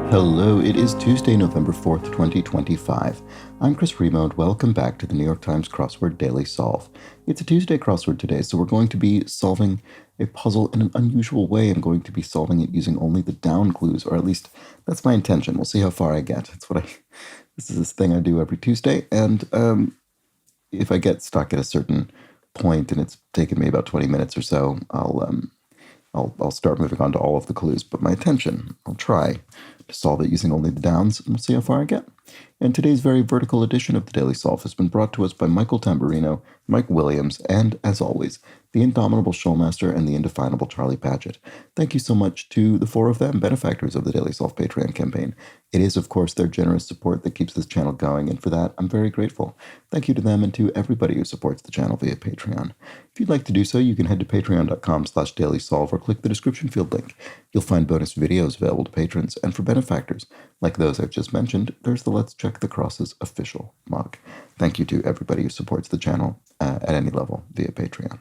Hello, it is Tuesday, November 4th, 2025. I'm Chris Remo, and welcome back to the New York Times Crossword Daily Solve. It's a Tuesday crossword today, so we're going to be solving a puzzle in an unusual way. I'm going to be solving it using only the down clues, or at least that's my intention. We'll see how far I get. This is this thing I do every Tuesday, and if I get stuck at a certain point and it's taken me about 20 minutes or so, I'll start moving on to all of the clues, but I'll try to solve it using only the downs, and we'll see how far I get. And today's very vertical edition of the Daily Solve has been brought to us by Michael Tamburino, Mike Williams, and, as always, the indomitable Showmaster and the indefinable Charlie Patchett. Thank you so much to the four of them, benefactors of the Daily Solve Patreon campaign. It is, of course, their generous support that keeps this channel going, and for that, I'm very grateful. Thank you to them and to everybody who supports the channel via Patreon. If you'd like to do so, you can head to patreon.com/dailysolve or click the description field link. You'll find bonus videos available to patrons, and for benefactors, like those I've just mentioned, there's the Let's Check the Crosses official mug. Thank you to everybody who supports the channel at any level via Patreon.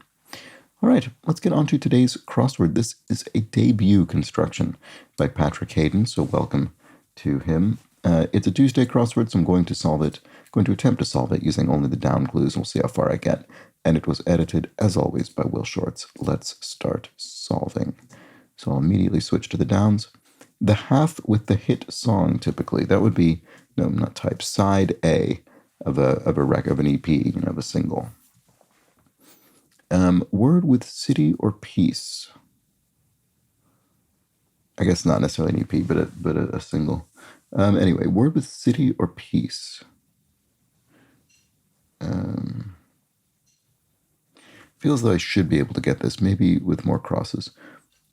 All right, let's get on to today's crossword. This is a debut construction by Patrick Hayden, so welcome to him. It's a Tuesday crossword, so I'm going to attempt to solve it using only the down clues, and we'll see how far I get. And it was edited, as always, by Will Shorts. Let's start solving. So I'll immediately switch to the downs. The half with the hit song, typically, that would be, no, not type, side A of an EP, of a single. Word with city or piece. I guess not necessarily an EP, but a single. Anyway, word with city or piece. Feels though I should be able to get this, maybe with more crosses.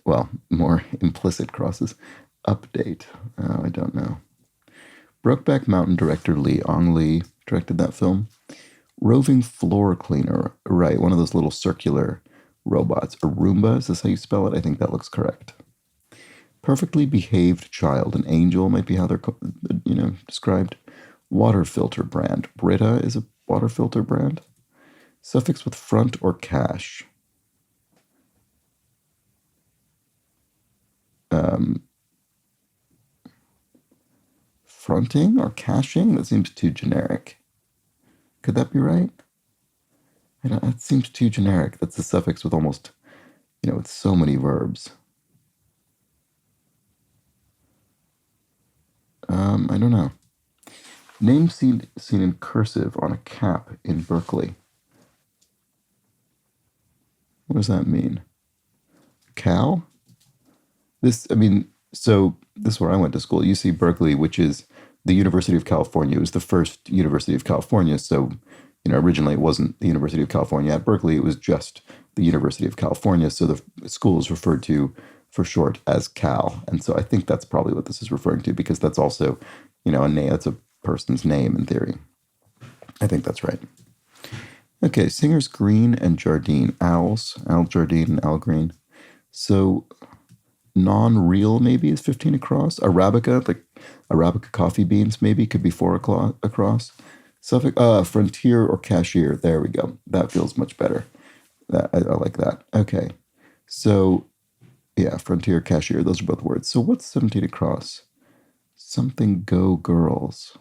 Well, more implicit crosses. Update. I don't know. Brokeback Mountain director Lee Ong Lee directed that film. Roving floor cleaner. Right, one of those little circular robots. A Roomba, is this how you spell it? I think that looks correct. Perfectly behaved child. An angel might be how they're, described. Water filter brand. Brita is a water filter brand. Suffix with front or cash. Fronting or caching? That seems too generic. Could that be right? That seems too generic. That's the suffix with almost, with so many verbs. I don't know. Name seen in cursive on a cap in Berkeley. What does that mean? Cal? So this is where I went to school. UC Berkeley, which is the University of California. It was the first University of California. So, originally it wasn't the University of California at Berkeley. It was just the University of California. So the school is referred to for short as Cal. And so I think that's probably what this is referring to, because that's also, a name. That's a person's name in theory. I think that's right. Okay, singers Green and Jardine. Owls. Al Jardine and Al Green. So non-real maybe is 15 across. Arabica, like Arabica coffee beans maybe, could be 4 across. Suffix, frontier or cashier. There we go. That feels much better. I like that. Okay. So, yeah, frontier, cashier, those are both words. So what's 17 across? Something go girls.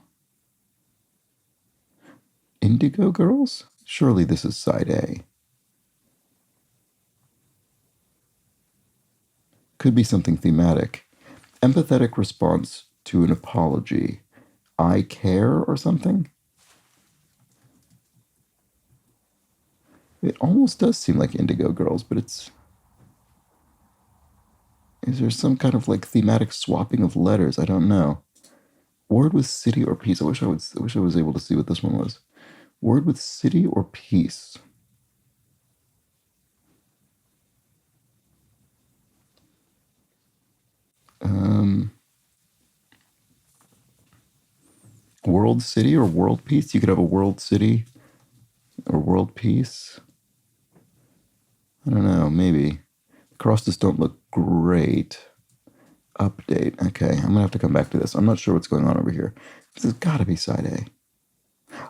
Indigo girls? Surely this is side A. Could be something thematic. Empathetic response to an apology. I care or something? It almost does seem like Indigo Girls, but is there some kind of thematic swapping of letters? I don't know. Word with city or piece. I wish I was able to see what this one was. Word with city or piece. World city or world piece. You could have a world city or world piece. I don't know, maybe. Crosses don't look great. Update. Okay, I'm going to have to come back to this. I'm not sure what's going on over here. This has got to be side A.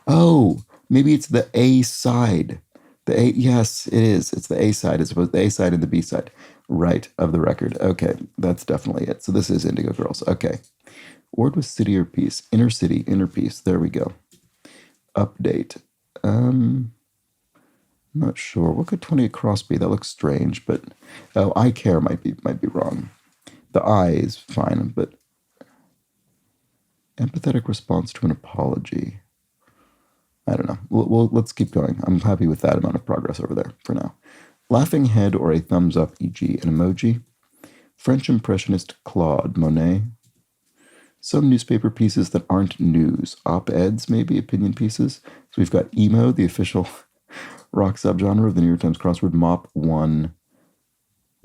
Oh, maybe it's the A side. Yes, it is. It's the A side as opposed to the A side and the B side. Right, of the record. Okay, that's definitely it. So this is Indigo Girls. Okay. Word was city or piece. Inner city, inner piece. There we go. Update. Not sure. What could 28 cross be? That looks strange, but oh, I care might be wrong. The I is fine, but empathetic response to an apology. I don't know. Let's keep going. I'm happy with that amount of progress over there for now. Laughing head or a thumbs up, e.g. an emoji. French Impressionist Claude Monet. Some newspaper pieces that aren't news. Op-eds, maybe, opinion pieces. So we've got emo, the official rock subgenre of the New York Times crossword. Mop 1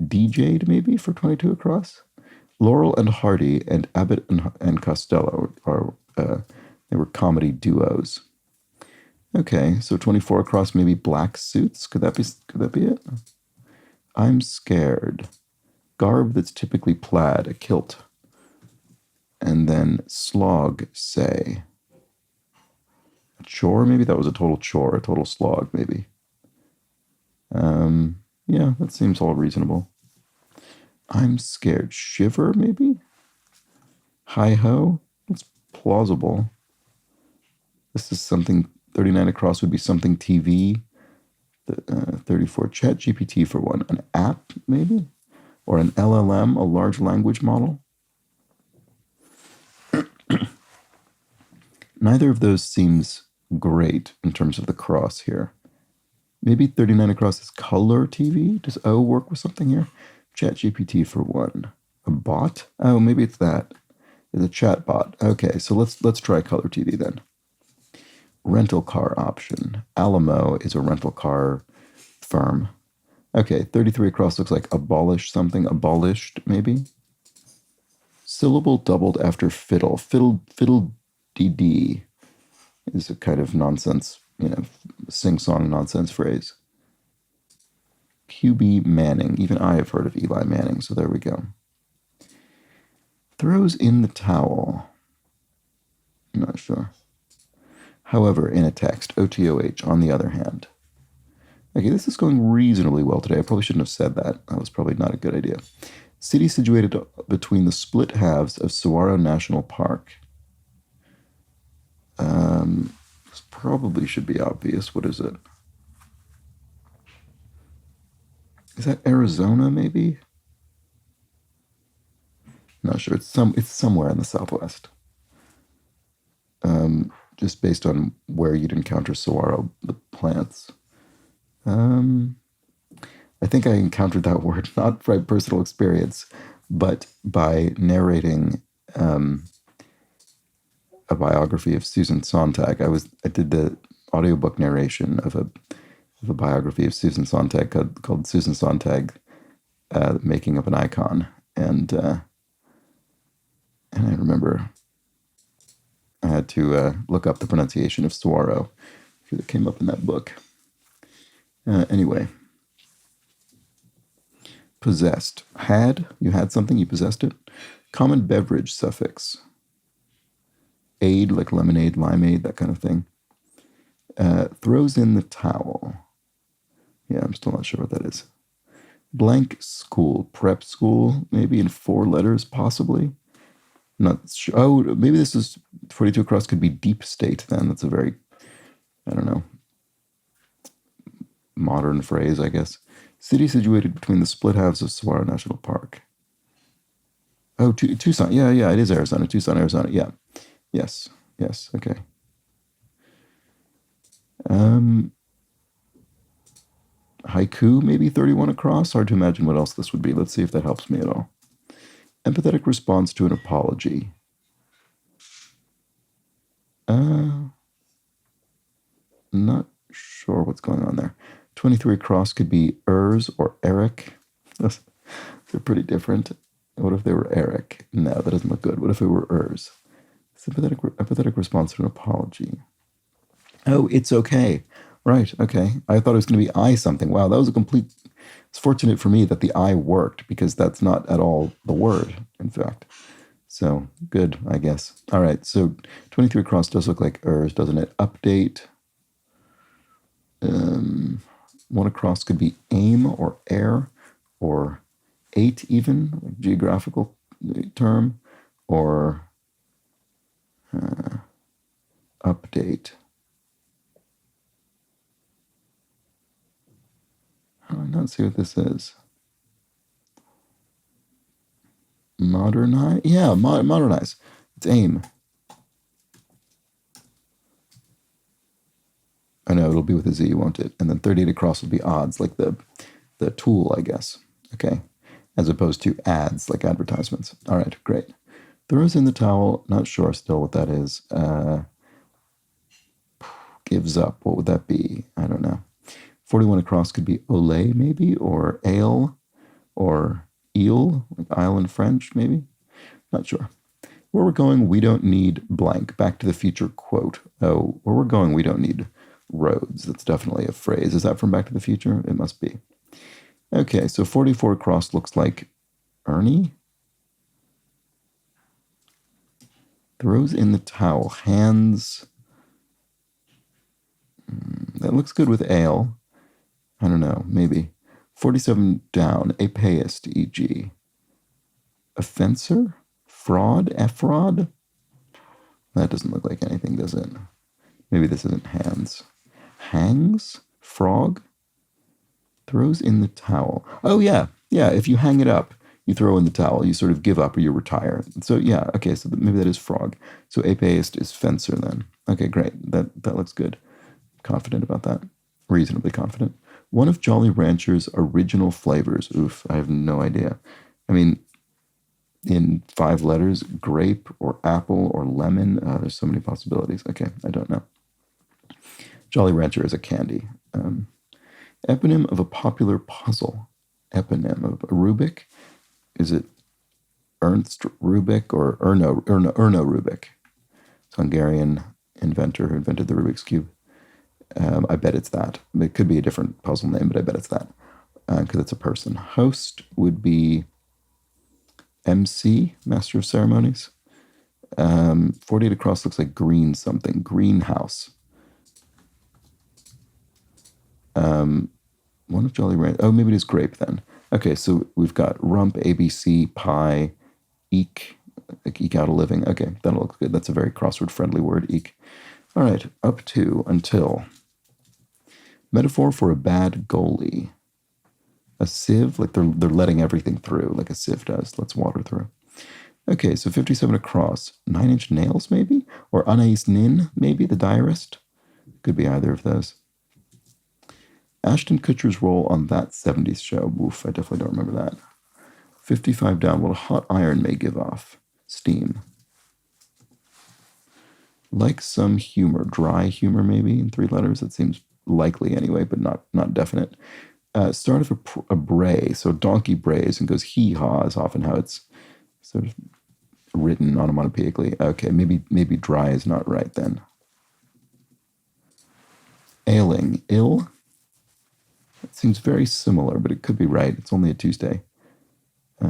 DJ'd, maybe, for 22 across. Laurel and Hardy and Abbott and Costello are they were comedy duos. Okay, so 24 across, maybe black suits. Could that be it? I'm scared. Garb that's typically plaid, a kilt. And then slog, say. A chore, maybe? That was a total chore, a total slog, maybe. Yeah, that seems all reasonable. I'm scared. Shiver, maybe? Hi-ho? That's plausible. This is something, 39 across would be something TV. 34, Chat GPT for one. An app, maybe? Or an LLM, a large language model? Neither of those seems great in terms of the cross here. Maybe 39 across is color TV? Does O work with something here? Chat GPT for one. A bot? Oh, maybe it's that. It's a chat bot. Okay, so let's try color TV then. Rental car option. Alamo is a rental car firm. Okay, 33 across looks like abolish something. Abolished, maybe? Syllable doubled after fiddle. Fiddle DD is a kind of nonsense, sing-song nonsense phrase. QB Manning. Even I have heard of Eli Manning, so there we go. Throws in the towel. I'm not sure. However, in a text, OTOH, on the other hand. Okay, this is going reasonably well today. I probably shouldn't have said that. That was probably not a good idea. City situated between the split halves of Saguaro National Park. This probably should be obvious. What is it? Is that Arizona, maybe? Not sure. It's somewhere in the Southwest. Just based on where you'd encounter saguaro, the plants. I think I encountered that word not by personal experience, but by narrating a biography of Susan Sontag. I did the audiobook narration of a biography of Susan Sontag called Susan Sontag, Making of an Icon, and I remember I had to look up the pronunciation of saguaro because it came up in that book. Anyway, possessed. You had something, you possessed it. Common beverage suffix. Aid, like lemonade, limeade, that kind of thing. Throws in the towel. Yeah, I'm still not sure what that is. Blank school, prep school, maybe in 4 letters, possibly. Not sure. Oh, maybe this is 42 across, could be deep state then. That's a very, I don't know, modern phrase, I guess. City situated between the split halves of Saguaro National Park. Oh, Tucson. Yeah, it is Arizona. Tucson, Arizona. Yeah. Yes, okay. Haiku, maybe 31 across. Hard to imagine what else this would be. Let's see if that helps me at all. Empathetic response to an apology. Not sure what's going on there. 23 across could be Ers or Eric. They're pretty different. What if they were Eric? No, that doesn't look good. What if it were Ers? Empathetic response to an apology. Oh, it's okay. Right, okay. I thought it was going to be I something. Wow, that was a complete... It's fortunate for me that the I worked, because that's not at all the word, in fact. So, good, I guess. All right, so 23 across does look like Ers, doesn't it? Update. 1 across could be aim or air or 8 even, like geographical term, or update. How do I not see what this is? Modernize? Yeah, modernize. It's aim. I know it'll be with a Z, won't it? And then 38 across will be odds, like the tool, I guess. Okay. As opposed to ads, like advertisements. All right, great. Throws in the towel. Not sure still what that is. Gives up. What would that be? I don't know. 41 across could be ole, maybe, or ale, or eel, like isle in French, maybe. Not sure. Where we're going, we don't need blank. Back to the Future quote. Oh, where we're going, we don't need roads. That's definitely a phrase. Is that from Back to the Future? It must be. Okay, so 44 across looks like Ernie. Throws in the towel. Hands. That looks good with ale. I don't know, maybe. 47 down. A payist, e.g. A fencer? Fraud? Efrod? That doesn't look like anything, does it? Maybe this isn't hands. Hangs? Frog? Throws in the towel. Oh, yeah. Yeah, if you hang it up, you throw in the towel. You sort of give up or you retire. So, yeah, okay, so maybe that is frog. So apeist is fencer then. Okay, great. That looks good. Confident about that. Reasonably confident. One of Jolly Rancher's original flavors. Oof, I have no idea. I mean, in 5 letters, grape or apple or lemon. There's so many possibilities. Okay, I don't know. Jolly Rancher is a candy. Eponym of a popular puzzle. Eponym of Rubik. Is it Ernst Rubik or Erno Rubik? It's a Hungarian inventor who invented the Rubik's Cube. I bet it's that. It could be a different puzzle name, but I bet it's that because it's a person. Host would be MC, Master of Ceremonies. 48 across looks like green something. Greenhouse. One of Jolly Rancher. Oh, maybe it is grape then. Okay, so we've got rump, ABC, pie, eke, like eke out a living. Okay, that'll look good. That's a very crossword-friendly word, eke. All right, up to, until. Metaphor for a bad goalie. A sieve, like they're letting everything through, like a sieve does. Let's water through. Okay, so 57 across. 9 Inch Nails, maybe? Or Anais Nin, maybe, the diarist? Could be either of those. Ashton Kutcher's role on That 70s Show. Oof, I definitely don't remember that. 55 down. What a hot iron may give off. Steam. Like some humor. Dry humor, maybe, in 3 letters. That seems likely anyway, but not definite. Start of a bray. So donkey brays and goes hee-haw is often how it's sort of written onomatopoeically. Okay, maybe dry is not right then. Ailing. Ill? It seems very similar, but it could be right. It's only a Tuesday. I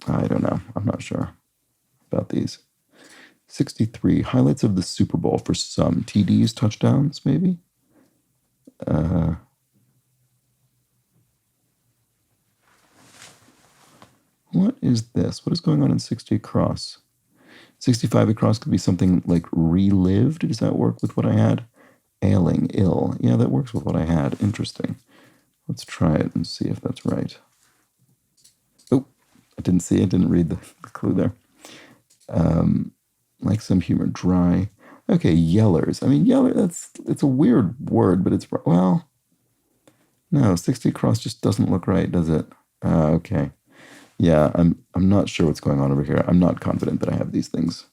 don't know. I'm not sure about these. 63. Highlights of the Super Bowl for some. TDs, touchdowns, maybe? What is this? What is going on in 60 across? 65 across could be something like relived. Does that work with what I had? Ailing, ill. Yeah, that works with what I had. Interesting. Let's try it and see if that's right. Oh, I didn't see it. Didn't read the clue there. Like some humor. Dry. Okay, yellers. I mean, yeller, it's a weird word, but it's, well, no, 60 across just doesn't look right, does it? Okay. Yeah, I'm not sure what's going on over here. I'm not confident that I have these things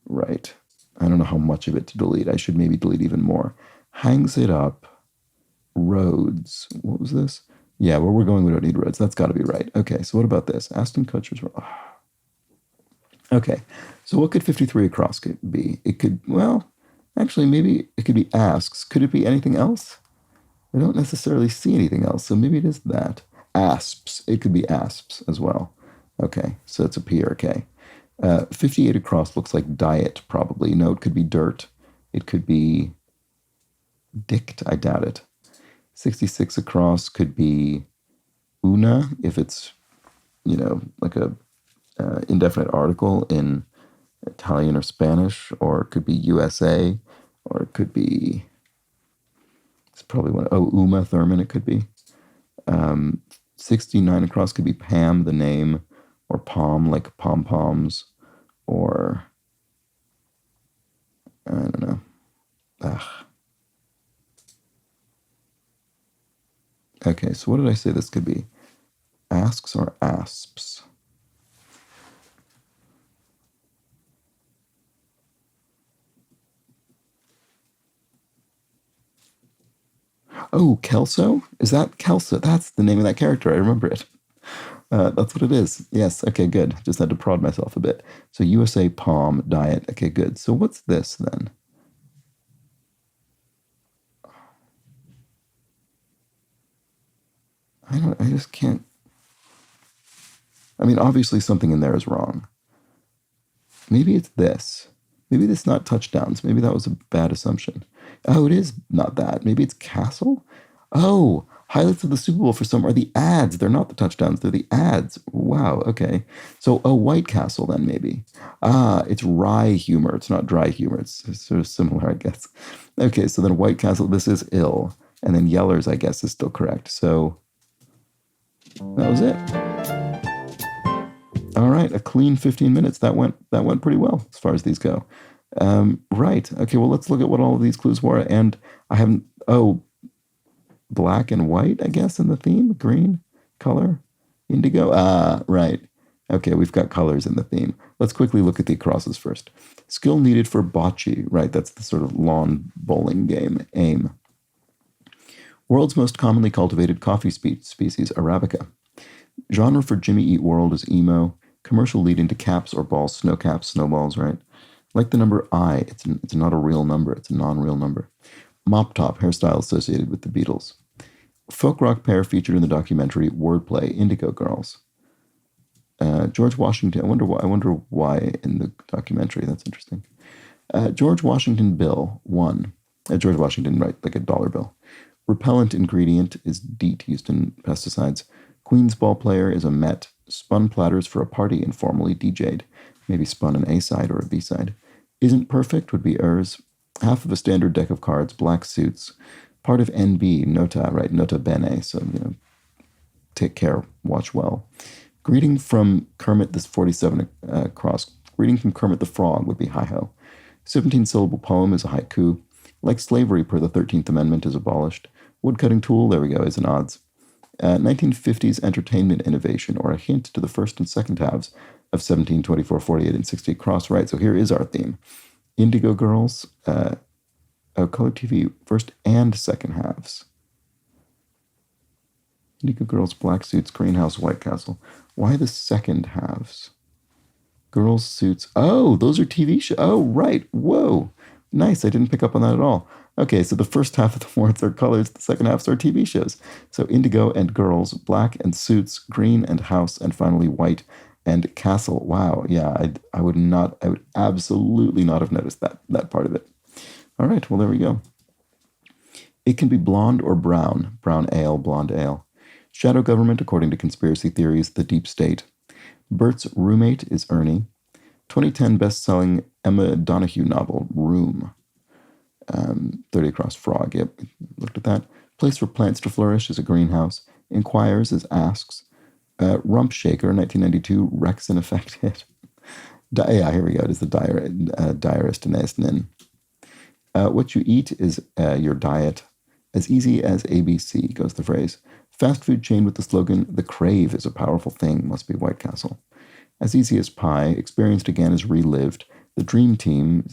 right. I don't know how much of it to delete. I should maybe delete even more. Hangs it up. Roads. What was this? Yeah, where we're going, we don't need roads. That's got to be right. Okay, so what about this? Aston Kutcher's. Okay, so what could 53 across be? It could, well, actually, maybe it could be asks. Could it be anything else? I don't necessarily see anything else, so maybe it is that. Asps. It could be asps as well. Okay, so it's a P or a K. 58 across looks like diet, probably. No, it could be dirt. It could be dict. I doubt it. 66 across could be una if it's, like a indefinite article in Italian or Spanish, or it could be USA, or it could be, it's probably one, Uma Thurman it could be. 69 across could be Pam, the name, or Pom, like pom-poms, or, I don't know. Ugh. Okay, so what did I say this could be? Asks or asps? Oh, Kelso? Is that Kelso? That's the name of that character. I remember it. That's what it is. Yes, okay, good. Just had to prod myself a bit. So USA Palm Diet. Okay, good. So what's this then? I just can't. I mean, obviously something in there is wrong. Maybe it's this. Maybe it's not touchdowns. Maybe that was a bad assumption. Oh, it is not that. Maybe it's Castle? Oh, highlights of the Super Bowl for some are the ads. They're not the touchdowns, they're the ads. Wow, okay. So, White Castle then, maybe. Ah, it's wry humor. It's not dry humor. It's sort of similar, I guess. Okay, so then White Castle, this is ill. And then Yellers, I guess, is still correct. So, that was it. All right, a clean 15 minutes. That went pretty well as far as these go. Right. Okay, well, let's look at what all of these clues were. And I haven't, black and white, I guess, in the theme. Green, color, indigo. Ah, right. Okay, we've got colors in the theme. Let's quickly look at the crosses first. Skill needed for bocce, right? That's the sort of lawn bowling game. Aim. World's most commonly cultivated coffee species, Arabica. Genre for Jimmy Eat World is emo. Commercial lead into caps or balls, snow caps, snowballs, right? Like the number I, it's not a real number, it's a non-real number. Mop top, hairstyle associated with the Beatles. Folk rock pair featured in the documentary Wordplay, Indigo Girls. George Washington, I wonder why in the documentary, that's interesting. George Washington Bill, 1. George Washington, right, like a dollar bill. Repellent ingredient is DEET, used in pesticides. Queen's ball player is a Met. Spun platters for a party informally DJ'd. Maybe spun an A-side or a B-side. Isn't perfect would be ers. Half of a standard deck of cards, black suits. Part of NB, nota, right, nota bene. So, take care, watch well. Greeting from Kermit, this 47 cross. Greeting from Kermit the Frog would be hi-ho. 17-syllable poem is a haiku. Like slavery per the 13th Amendment is abolished. Woodcutting tool, there we go, is an odds. 1950s entertainment innovation, or a hint to the first and second halves of 17, 24, 48, and 60 cross. Right, so here is our theme. Indigo Girls, color TV, first and second halves. Indigo Girls, black suits, greenhouse, White Castle. Why the second halves? Girls suits. Oh, those are TV shows. Oh, right. Whoa. Nice. I didn't pick up on that at all. Okay, so the first half of the words are colors, the second half are TV shows. So indigo and girls, black and suits, green and house, and finally white and castle. Wow, yeah, I would absolutely not have noticed that part of it. All right, well, there we go. It can be blonde or brown ale, blonde ale. Shadow government, according to conspiracy theories, the deep state. Bert's roommate is Ernie. 2010 best-selling Emma Donoghue novel, Room. 30 across frog, yep, looked at that. Place for plants to flourish is a greenhouse. Inquires is asks. Rump Shaker, 1992, Rex and Affected. Yeah, here we go. It is the diarist in Esnin. What you eat is your diet. As easy as ABC goes the phrase. Fast food chain with the slogan, the crave is a powerful thing, must be White Castle. As easy as pie, experienced again is relived. The Dream Team,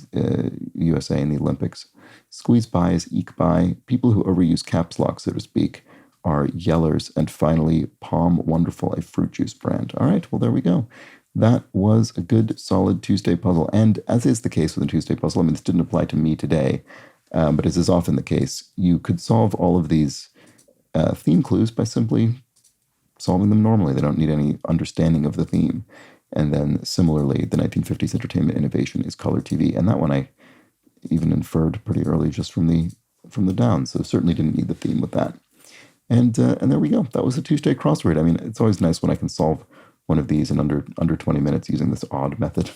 USA in the Olympics. Squeeze by is eke by. People who overuse caps lock, so to speak, are yellers. And finally, Palm Wonderful, a fruit juice brand. All right, well, there we go. That was a good, solid Tuesday puzzle. And as is the case with a Tuesday puzzle, I mean, this didn't apply to me today, but as is often the case, you could solve all of these theme clues by simply solving them normally. They don't need any understanding of the theme. And then similarly, the 1950s entertainment innovation is color TV. And that one I even inferred pretty early just from the down. So certainly didn't need the theme with that. And there we go. That was a Tuesday crossword. I mean, it's always nice when I can solve one of these in under 20 minutes using this odd method.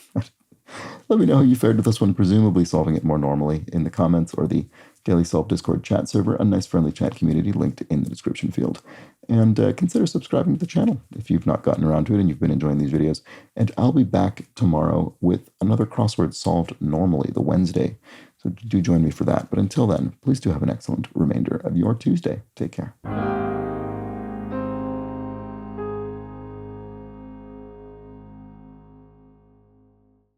Let me know how you fared with this one, presumably solving it more normally in the comments or the Daily Solve Discord chat server, a nice friendly chat community linked in the description field. And consider subscribing to the channel if you've not gotten around to it and you've been enjoying these videos. And I'll be back tomorrow with another crossword solved normally, the Wednesday. So do join me for that. But until then, please do have an excellent remainder of your Tuesday. Take care.